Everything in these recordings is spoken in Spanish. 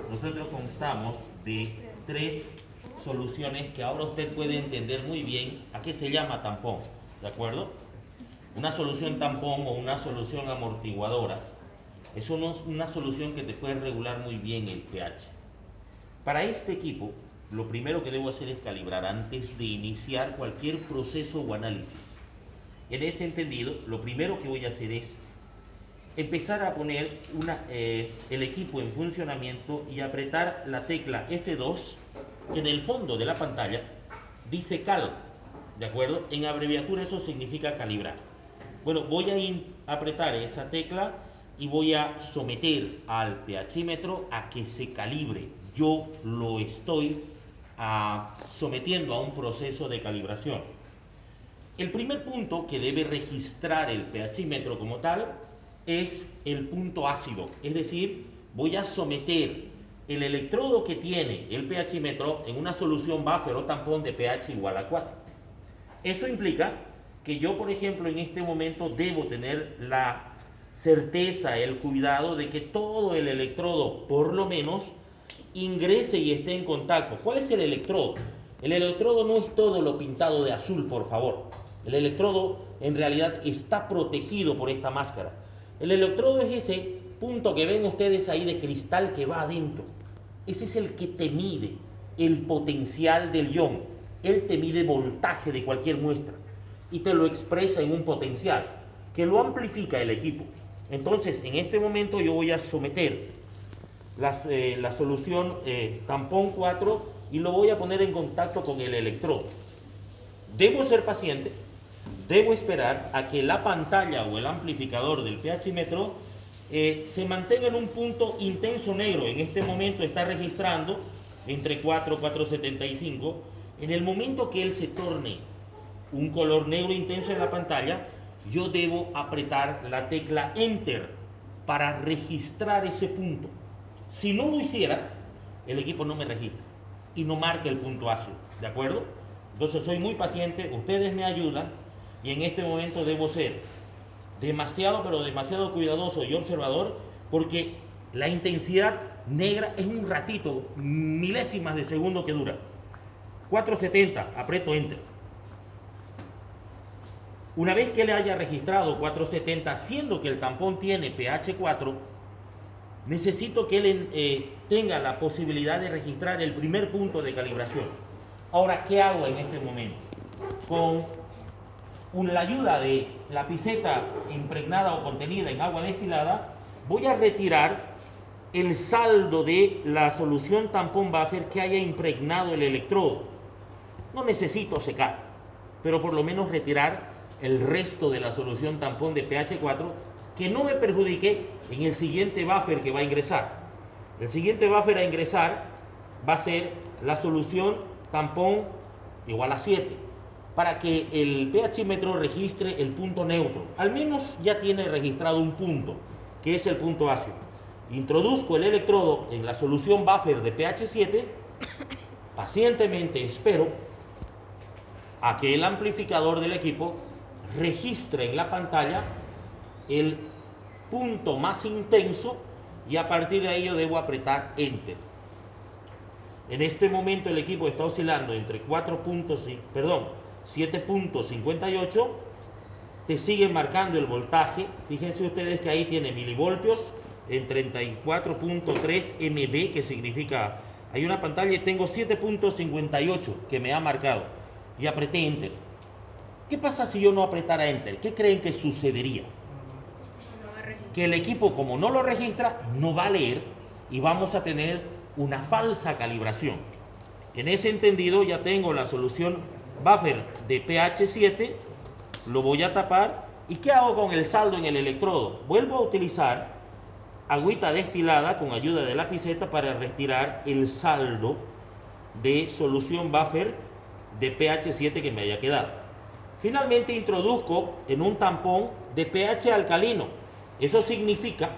nosotros constamos de tres soluciones que ahora usted puede entender muy bien a qué se llama tampón, ¿de acuerdo? Una solución tampón o una solución amortiguadora es una solución que te puede regular muy bien el pH. Para este equipo, lo primero que debo hacer es calibrar antes de iniciar cualquier proceso o análisis. En ese entendido, lo primero que voy a hacer es empezar a poner el equipo en funcionamiento y apretar la tecla F2, que en el fondo de la pantalla dice cal, ¿de acuerdo? En abreviatura eso significa calibrar. Bueno, voy a apretar esa tecla y voy a someter al pHímetro a que se calibre. Yo lo estoy sometiendo a un proceso de calibración. El primer punto que debe registrar el pHímetro como tal es el punto ácido, es decir, voy a someter el electrodo que tiene el pHímetro en una solución buffer o tampón de pH igual a 4. Eso implica que yo, por ejemplo, en este momento debo tener la certeza, el cuidado de que todo el electrodo, por lo menos, ingrese y esté en contacto. ¿Cuál es el electrodo? El electrodo no es todo lo pintado de azul, por favor. El electrodo en realidad está protegido por esta máscara. El electrodo es ese punto que ven ustedes ahí de cristal que va adentro. Ese es el que te mide el potencial del ion. Él te mide voltaje de cualquier muestra y te lo expresa en un potencial que lo amplifica el equipo. Entonces, en este momento yo voy a someter la solución tampón 4 y lo voy a poner en contacto con el electrodo. Debo ser paciente, debo esperar a que la pantalla o el amplificador del pHímetro se mantenga en un punto intenso negro. En este momento está registrando entre 4 y 4,75. En el momento que él se torne un color negro intenso en la pantalla, yo debo apretar la tecla Enter para registrar ese punto. Si no lo hiciera, el equipo no me registra y no marca el punto ácido, ¿de acuerdo? Entonces soy muy paciente, ustedes me ayudan y en este momento debo ser demasiado, pero demasiado cuidadoso y observador, porque la intensidad negra es un ratito, milésimas de segundo que dura. 4,70, aprieto Enter. Una vez que le haya registrado 4,70, siendo que el tampón tiene pH 4, necesito que él tenga la posibilidad de registrar el primer punto de calibración. Ahora, ¿qué hago en este momento? Con la ayuda de la piseta impregnada o contenida en agua destilada, voy a retirar el saldo de la solución tampón buffer que haya impregnado el electrodo. No necesito secar, pero por lo menos retirar el resto de la solución tampón de pH 4 que no me perjudique en el siguiente buffer que va a ingresar. El siguiente buffer a ingresar va a ser la solución tampón igual a 7, para que el pHímetro registre el punto neutro. Al menos ya tiene registrado un punto, que es el punto ácido. Introduzco el electrodo en la solución buffer de pH 7, pacientemente espero a que el amplificador del equipo registre en la pantalla el punto más intenso y a partir de ahí yo debo apretar Enter. En este momento el equipo está oscilando entre 7,58, te sigue marcando el voltaje. Fíjense ustedes que ahí tiene milivoltios en 34,3 MV, que significa, hay una pantalla y tengo 7,58 que me ha marcado y apreté Enter. ¿Qué pasa si yo no apretara Enter? ¿Qué creen que sucedería? Que el equipo, como no lo registra, no va a leer y vamos a tener una falsa calibración. En ese entendido ya tengo la solución buffer de pH 7, lo voy a tapar. ¿Y qué hago con el saldo en el electrodo? Vuelvo a utilizar agüita destilada con ayuda de la piseta para retirar el saldo de solución buffer de pH 7 que me haya quedado. Finalmente introduzco en un tampón de pH alcalino. Eso significa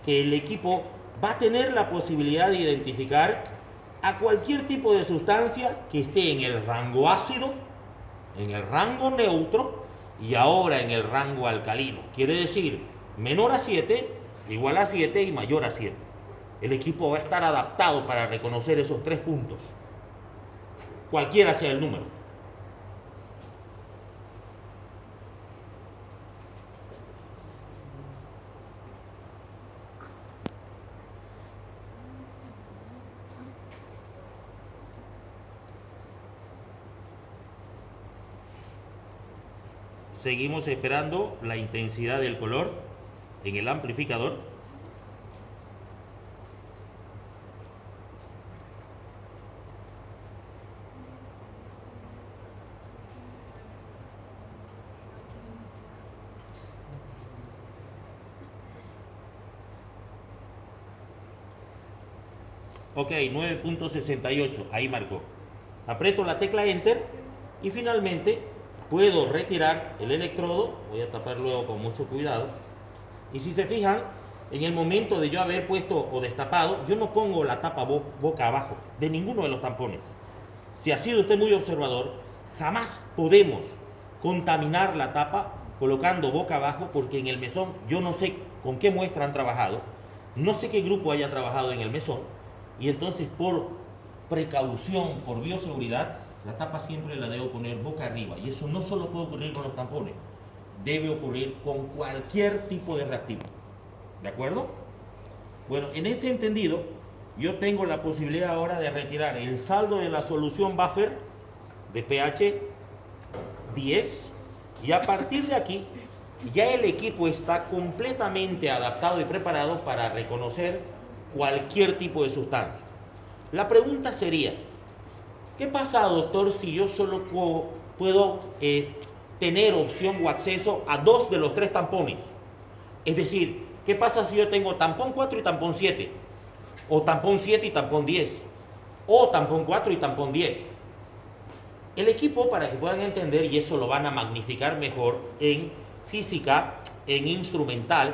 que el equipo va a tener la posibilidad de identificar a cualquier tipo de sustancia que esté en el rango ácido, en el rango neutro y ahora en el rango alcalino. Quiere decir menor a 7, igual a 7 y mayor a 7. El equipo va a estar adaptado para reconocer esos 3 puntos, cualquiera sea el número. Seguimos esperando la intensidad del color en el amplificador. Ok, 9.68, ahí marcó. Aprieto la tecla Enter y finalmente puedo retirar el electrodo. Voy a tapar luego con mucho cuidado. Y si se fijan, en el momento de yo haber puesto o destapado, yo no pongo la tapa boca abajo de ninguno de los tampones. Si ha sido usted muy observador, jamás podemos contaminar la tapa colocando boca abajo, porque en el mesón yo no sé con qué muestra han trabajado, no sé qué grupo haya trabajado en el mesón, y entonces por precaución, por bioseguridad, la tapa siempre la debo poner boca arriba, y eso no solo puede ocurrir con los tampones, debe ocurrir con cualquier tipo de reactivo. ¿De acuerdo? Bueno, en ese entendido, yo tengo la posibilidad ahora de retirar el saldo de la solución buffer de pH 10, y a partir de aquí ya el equipo está completamente adaptado y preparado para reconocer cualquier tipo de sustancia. La pregunta sería, ¿qué pasa, doctor, si yo solo puedo tener opción o acceso a 2 de los 3 tampones? Es decir, ¿qué pasa si yo tengo tampón 4 y tampón 7? O tampón 7 y tampón 10. O tampón 4 y tampón 10. El equipo, para que puedan entender, y eso lo van a magnificar mejor en física, en instrumental,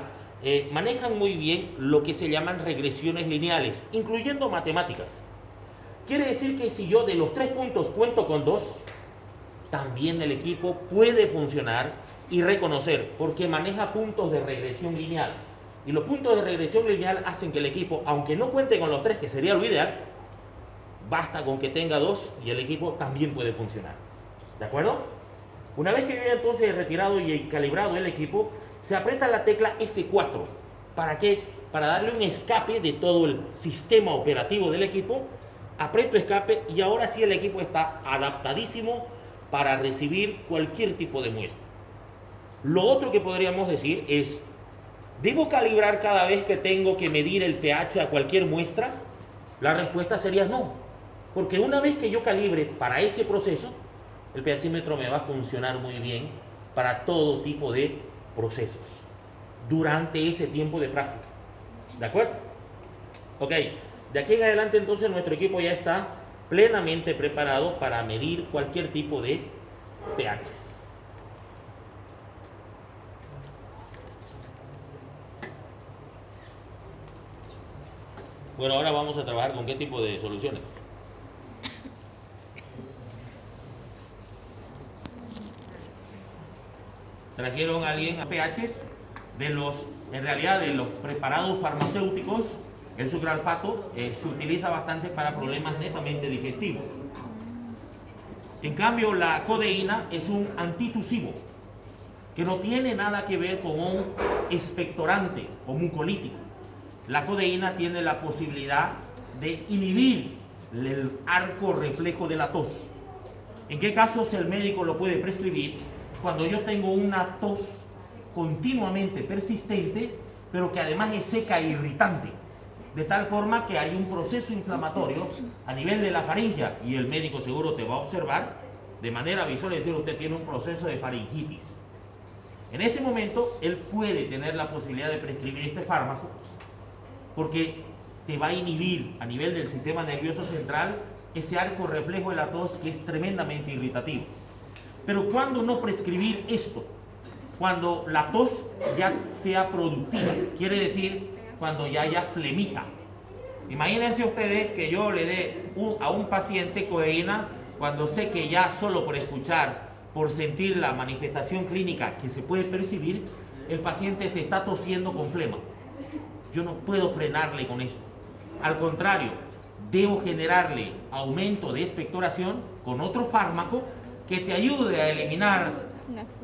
manejan muy bien lo que se llaman regresiones lineales, incluyendo matemáticas. Quiere decir que si yo de los 3 puntos cuento con 2, también el equipo puede funcionar y reconocer, porque maneja puntos de regresión lineal. Y los puntos de regresión lineal hacen que el equipo, aunque no cuente con los 3, que sería lo ideal, basta con que tenga 2 y el equipo también puede funcionar. ¿De acuerdo? Una vez que yo ya entonces he retirado y he calibrado el equipo, se aprieta la tecla F4. ¿Para qué? Para darle un escape de todo el sistema operativo del equipo. Aprieto escape y ahora sí el equipo está adaptadísimo para recibir cualquier tipo de muestra. Lo otro que podríamos decir es, ¿debo calibrar cada vez que tengo que medir el pH a cualquier muestra? La respuesta sería no, porque una vez que yo calibre para ese proceso, el pHímetro me va a funcionar muy bien para todo tipo de procesos durante ese tiempo de práctica. ¿De acuerdo? Ok, de aquí en adelante entonces nuestro equipo ya está plenamente preparado para medir cualquier tipo de pHs. Bueno, ahora vamos a trabajar con qué tipo de soluciones. Trajeron a alguien a pHs de los, en realidad de los preparados farmacéuticos. El sucralfato se utiliza bastante para problemas netamente digestivos. En cambio, la codeína es un antitusivo que no tiene nada que ver con un expectorante o mucolítico. La codeína tiene la posibilidad de inhibir el arco reflejo de la tos. ¿En qué casos el médico lo puede prescribir? Cuando yo tengo una tos continuamente persistente, pero que además es seca e irritante, de tal forma que hay un proceso inflamatorio a nivel de la faringe, y el médico seguro te va a observar de manera visual y decir, usted tiene un proceso de faringitis. En ese momento, él puede tener la posibilidad de prescribir este fármaco, porque te va a inhibir a nivel del sistema nervioso central ese arco reflejo de la tos, que es tremendamente irritativo. Pero ¿cuándo no prescribir esto? Cuando la tos ya sea productiva, quiere decir cuando ya haya flemita. Imagínense ustedes que yo le dé a un paciente codeína cuando sé que ya solo por escuchar, por sentir la manifestación clínica que se puede percibir, el paciente te está tosiendo con flema. Yo no puedo frenarle con eso. Al contrario, debo generarle aumento de expectoración con otro fármaco que te ayude a eliminar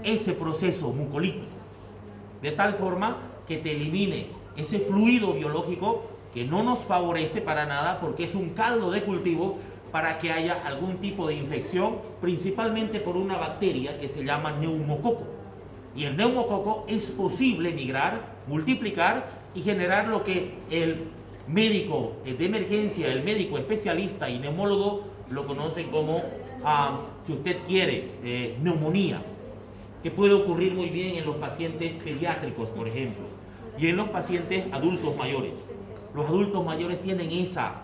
ese proceso mucolítico, de tal forma que te elimine ese fluido biológico que no nos favorece para nada, porque es un caldo de cultivo para que haya algún tipo de infección, principalmente por una bacteria que se llama neumococo. Y el neumococo es posible migrar, multiplicar y generar lo que el médico de emergencia, el médico especialista y neumólogo lo conocen como, si usted quiere, neumonía, que puede ocurrir muy bien en los pacientes pediátricos, por ejemplo, y en los pacientes adultos mayores. Los adultos mayores tienen esa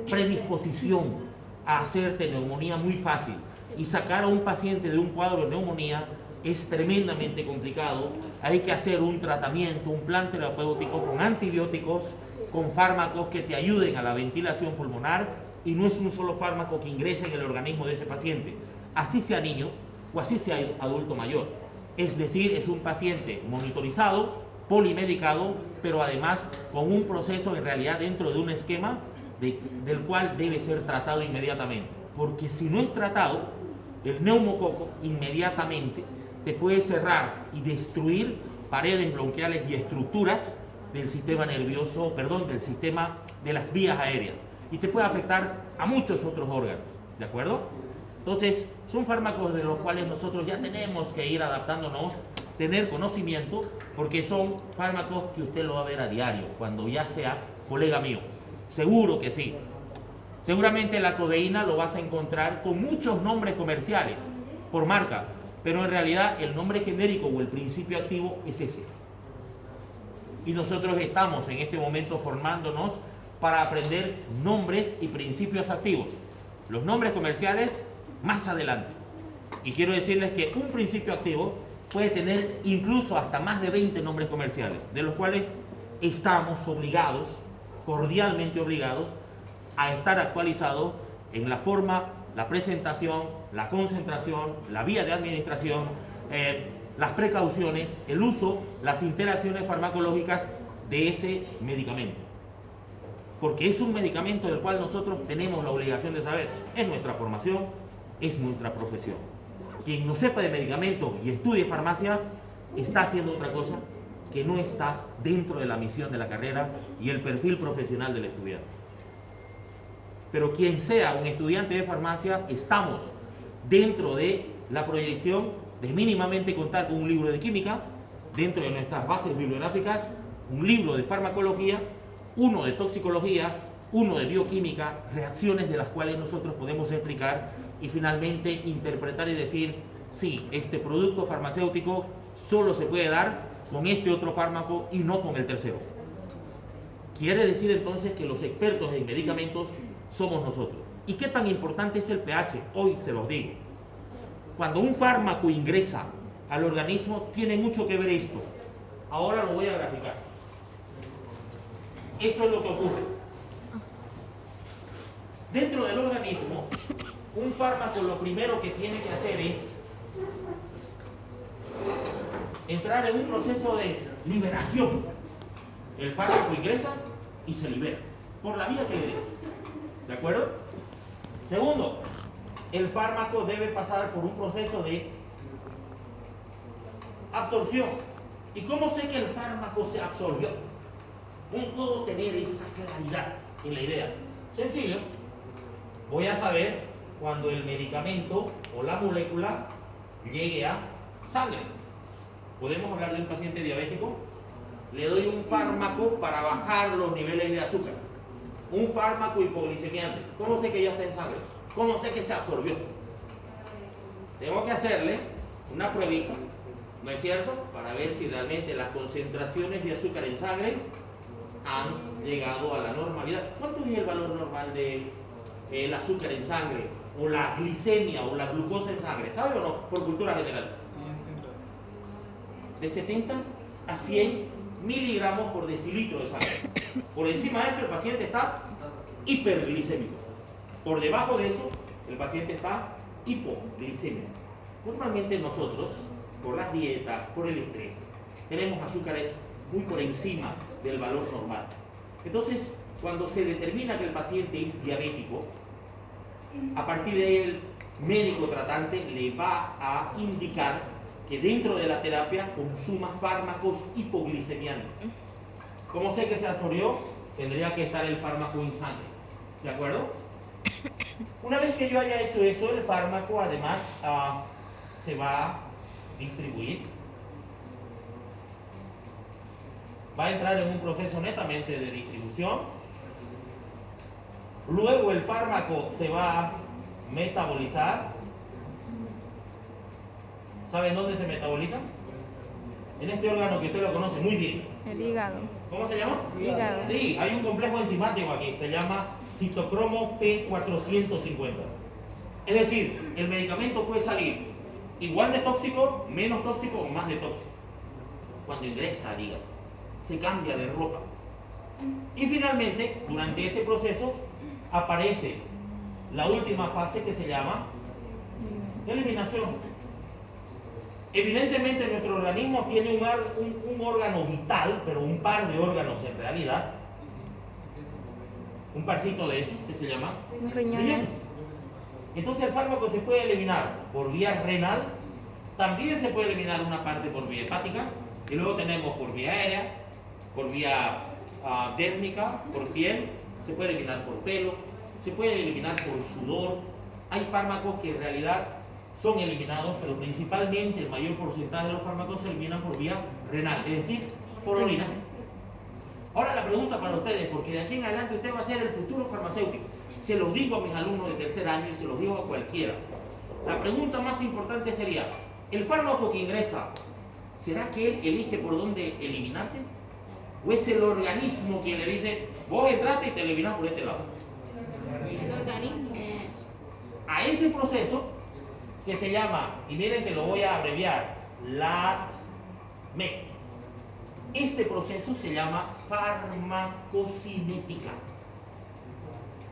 predisposición a hacerte neumonía muy fácil, y sacar a un paciente de un cuadro de neumonía es tremendamente complicado. Hay que hacer un tratamiento, un plan terapéutico con antibióticos, con fármacos que te ayuden a la ventilación pulmonar, y no es un solo fármaco que ingrese en el organismo de ese paciente, así sea niño o así sea adulto mayor. Es decir, es un paciente monitorizado, polimedicado, pero además con un proceso en realidad dentro de un esquema del cual debe ser tratado inmediatamente, porque si no es tratado, el neumococo inmediatamente te puede cerrar y destruir paredes bronquiales y estructuras del sistema nervioso, del sistema de las vías aéreas, y te puede afectar a muchos otros órganos, ¿de acuerdo? Entonces, son fármacos de los cuales nosotros ya tenemos que ir adaptándonos, tener conocimiento, porque son fármacos que usted lo va a ver a diario, cuando ya sea colega mío. Seguro que sí. Seguramente la codeína lo vas a encontrar con muchos nombres comerciales, por marca, pero en realidad el nombre genérico o el principio activo es ese. Y nosotros estamos en este momento formándonos para aprender nombres y principios activos. Los nombres comerciales más adelante. Y quiero decirles que un principio activo puede tener incluso hasta más de 20 nombres comerciales, de los cuales estamos obligados, cordialmente obligados, a estar actualizados en la forma, la presentación, la concentración, la vía de administración, las precauciones, el uso, las interacciones farmacológicas de ese medicamento. Porque es un medicamento del cual nosotros tenemos la obligación de saber. Es nuestra formación, es nuestra profesión. Quien no sepa de medicamentos y estudie farmacia está haciendo otra cosa que no está dentro de la misión de la carrera y el perfil profesional del estudiante. Pero quien sea un estudiante de farmacia, estamos dentro de la proyección de mínimamente contar con un libro de química, dentro de nuestras bases bibliográficas, un libro de farmacología, uno de toxicología, uno de bioquímica, reacciones de las cuales nosotros podemos explicar y finalmente interpretar y decir, sí, este producto farmacéutico solo se puede dar con este otro fármaco y no con el tercero. Quiere decir entonces que los expertos en medicamentos somos nosotros. ¿Y qué tan importante es el pH? Hoy se los digo. Cuando un fármaco ingresa al organismo, tiene mucho que ver esto. Ahora lo voy a graficar. Esto es lo que ocurre. Dentro del organismo, un fármaco lo primero que tiene que hacer es entrar en un proceso de liberación. El fármaco ingresa y se libera, por la vía que le des. ¿De acuerdo? Segundo, el fármaco debe pasar por un proceso de absorción. ¿Y cómo sé que el fármaco se absorbió? ¿Cómo puedo tener esa claridad en la idea? Sencillo. Voy a saber cuando el medicamento o la molécula llegue a sangre. ¿Podemos hablar de un paciente diabético? Le doy un fármaco para bajar los niveles de azúcar. Un fármaco hipoglicemiante. ¿Cómo sé que ya está en sangre? ¿Cómo sé que se absorbió? Tengo que hacerle una pruebita, ¿no es cierto? Para ver si realmente las concentraciones de azúcar en sangre han llegado a la normalidad. ¿Cuánto es el valor normal del azúcar en sangre? O la glicemia o la glucosa en sangre. ¿Sabe o no? Por cultura general. De 70 a 100 miligramos por decilitro de sangre. Por encima de eso el paciente está hiperglicémico. Por debajo de eso el paciente está hipoglicémico. Normalmente nosotros, por las dietas, por el estrés, tenemos azúcares muy por encima del valor normal. Entonces, cuando se determina que el paciente es diabético, a partir de ahí el médico tratante le va a indicar que dentro de la terapia consuma fármacos hipoglicemiantes. ¿Cómo sé que se absorbió? Tendría que estar el fármaco en sangre. ¿De acuerdo? Una vez que yo haya hecho eso, el fármaco además se va a distribuir. Va a entrar en un proceso netamente de distribución. Luego el fármaco se va a metabolizar. ¿Saben dónde se metaboliza? En este órgano que usted lo conoce muy bien. El hígado. ¿Cómo se llama? Hígado. Sí, hay un complejo enzimático aquí, se llama citocromo P450. Es decir, el medicamento puede salir igual de tóxico, menos tóxico o más de tóxico. Cuando ingresa al hígado, se cambia de ropa. Y finalmente, durante ese proceso, aparece la última fase que se llama eliminación. Evidentemente nuestro organismo tiene un órgano vital, pero un par de órganos en realidad, un parcito de esos que se llama riñones. Entonces el fármaco se puede eliminar por vía renal, también se puede eliminar una parte por vía hepática, y luego tenemos por vía aérea, por vía dérmica, por piel, se puede eliminar por pelo, se puede eliminar por sudor. Hay fármacos que en realidad son eliminados, pero principalmente el mayor porcentaje de los fármacos se eliminan por vía renal, es decir, por orina. Ahora la pregunta para ustedes, porque de aquí en adelante usted va a ser el futuro farmacéutico. Se los digo a mis alumnos de tercer año y se los digo a cualquiera. La pregunta más importante sería, ¿el fármaco que ingresa, será que él elige por dónde eliminarse? ¿O es el organismo quien le dice, vos entraste y te eliminas por este lado? El organismo. A ese proceso que se llama, y miren que lo voy a abreviar, LATME. Este proceso se llama farmacocinética.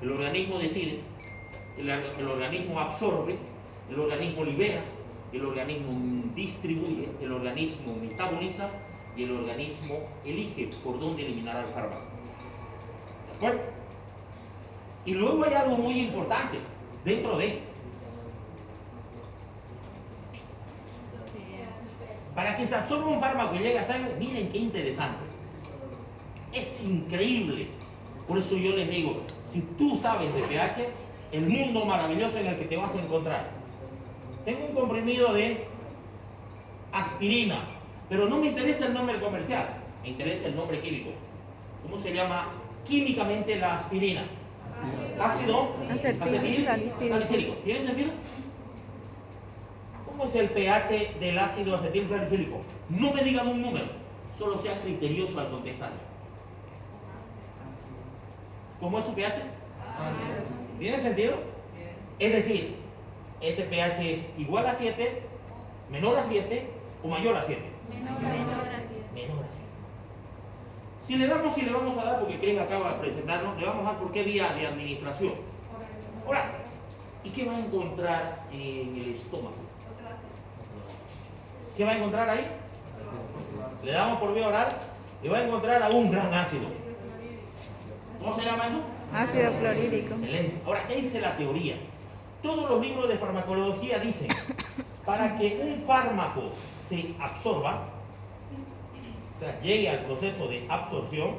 El organismo decide, el organismo absorbe, el organismo libera, el organismo distribuye, el organismo metaboliza y el organismo elige por dónde eliminar al fármaco. ¿De acuerdo? Y luego hay algo muy importante dentro de esto. Para que se absorba un fármaco y llegue a sangre, miren qué interesante. Es increíble. Por eso yo les digo, si tú sabes de pH, el mundo maravilloso en el que te vas a encontrar. Tengo un comprimido de aspirina, pero no me interesa el nombre comercial, me interesa el nombre químico. ¿Cómo se llama químicamente la aspirina? Ácido acetil salicílico. ¿Tiene sentido? ¿Cómo es el pH del ácido acetil salicílico? No me digan un número, solo sea criterioso al contestar. ¿Cómo es su pH? ¿Tiene sentido? Es decir, este pH es igual a 7, menor a 7 o mayor a 7. Menor a 7. Menor a 7. Si le damos y le vamos a dar, porque Cris acaba de presentarnos, le vamos a dar por qué vía de administración. Ahora, ¿y qué va a encontrar en el estómago? ¿Qué va a encontrar ahí? Le damos por vía oral y va a encontrar a un gran ácido. ¿Cómo se llama eso? Ácido clorhídrico. Excelente. Ahora, ¿qué dice la teoría? Todos los libros de farmacología dicen, para que un fármaco se absorba, o sea, llegue al proceso de absorción,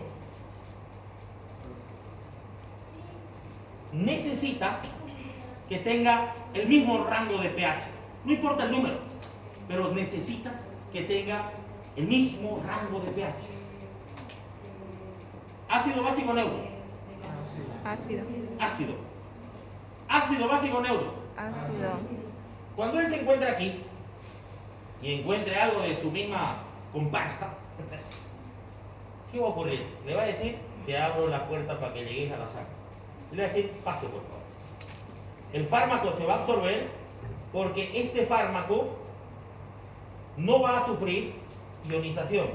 necesita que tenga el mismo rango de pH. No importa el número, pero necesita que tenga el mismo rango de pH. Ácido básico neutro. Ácido. Ácido. Ácido básico neutro. Ácido. Cuando él se encuentra aquí y encuentre algo de su misma comparsa, ¿qué va a ocurrir? Le va a decir, te abro la puerta para que llegues a la sala. Le va a decir, pase por favor. El fármaco se va a absorber porque este fármaco no va a sufrir ionización.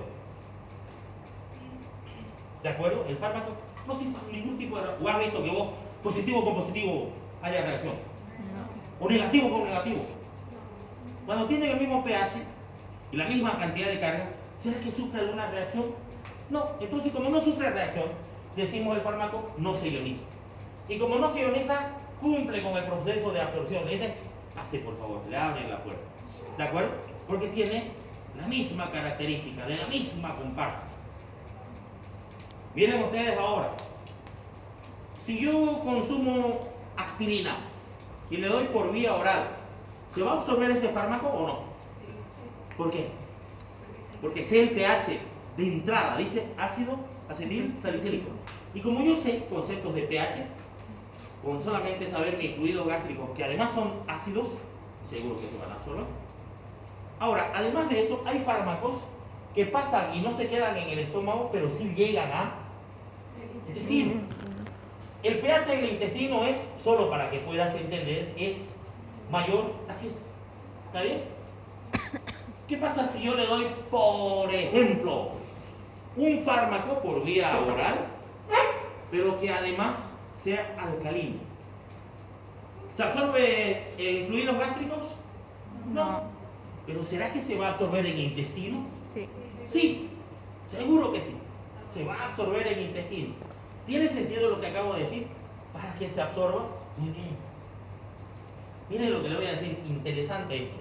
¿De acuerdo? El fármaco no sufre ningún tipo de... ¿O has visto que vos, positivo con positivo, haya reacción? O negativo con negativo. Cuando tienen el mismo pH y la misma cantidad de carga, ¿será que sufre alguna reacción? No. Entonces, como no sufre reacción, decimos el fármaco no se ioniza. Y como no se ioniza, cumple con el proceso de absorción. Le dicen, pase por favor, le abren la puerta. ¿De acuerdo? Porque tiene la misma característica, de la misma comparsa. Miren ustedes ahora, si yo consumo aspirina y le doy por vía oral, ¿se va a absorber ese fármaco o no? ¿Por qué? Porque sé el pH de entrada, dice ácido acetil salicílico. Y como yo sé conceptos de pH, con solamente saber mis fluidos gástricos, que además son ácidos, seguro que se van a absorber. Ahora, además de eso, hay fármacos que pasan y no se quedan en el estómago, pero sí llegan a intestino. El pH en el intestino es, solo para que puedas entender, es mayor a 7. ¿Está bien? ¿Qué pasa si yo le doy, por ejemplo, un fármaco por vía oral, pero que además sea alcalino? ¿Se absorbe en fluidos gástricos? No. ¿Pero será que se va a absorber en intestino? Sí. Sí, seguro que sí. Se va a absorber en intestino. ¿Tiene sentido lo que acabo de decir? Para que se absorba. Muy bien. Miren lo que le voy a decir, interesante esto.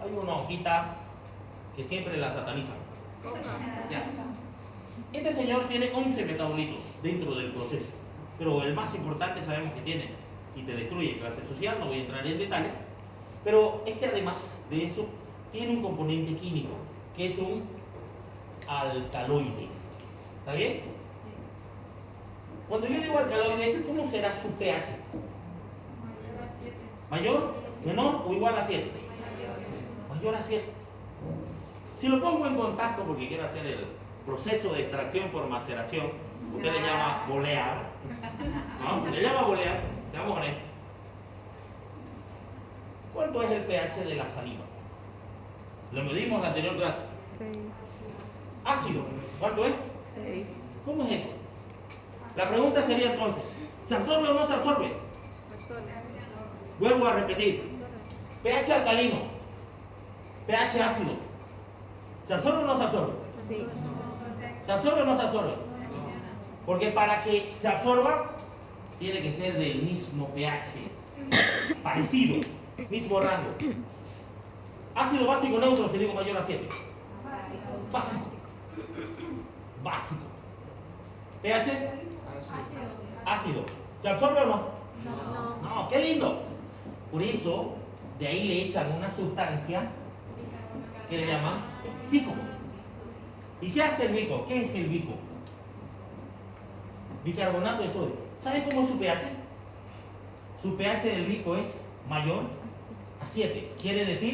Hay una hojita que siempre la satanizan. Ya. Este señor tiene 11 metabolitos dentro del proceso, pero el más importante sabemos que tiene y te destruye clase social, no voy a entrar en detalle, pero es que además de eso tiene un componente químico que es un alcaloide. ¿Está bien? Cuando yo digo alcaloide, ¿cómo será su pH? ¿Mayor, menor o igual a 7? Mayor a 7. Si lo pongo en contacto porque quiero hacer el proceso de extracción por maceración, usted le llama bolear, ¿no? Le llama bolear, seamos honestos. ¿Cuánto es el pH de la saliva? Lo medimos en la anterior clase. 6. Ácido, ¿cuánto es? 6. ¿Cómo es eso? La pregunta sería entonces, ¿se absorbe o no se absorbe? Vuelvo a repetir, pH alcalino, pH ácido, ¿se absorbe o no se absorbe? Sí. ¿Se absorbe o no se absorbe? Porque para que se absorba, tiene que ser del mismo pH, parecido, mismo rango. Ácido básico neutro, si digo mayor a 7. Básico. Básico. pH ácido. ¿Se absorbe o no? No, qué lindo. Por eso, de ahí le echan una sustancia que le llaman bico. ¿Y qué hace el bico? ¿Qué es el bico? Bicarbonato de sodio. ¿Sabe cómo es su pH? Su pH del bico es mayor a 7. Quiere decir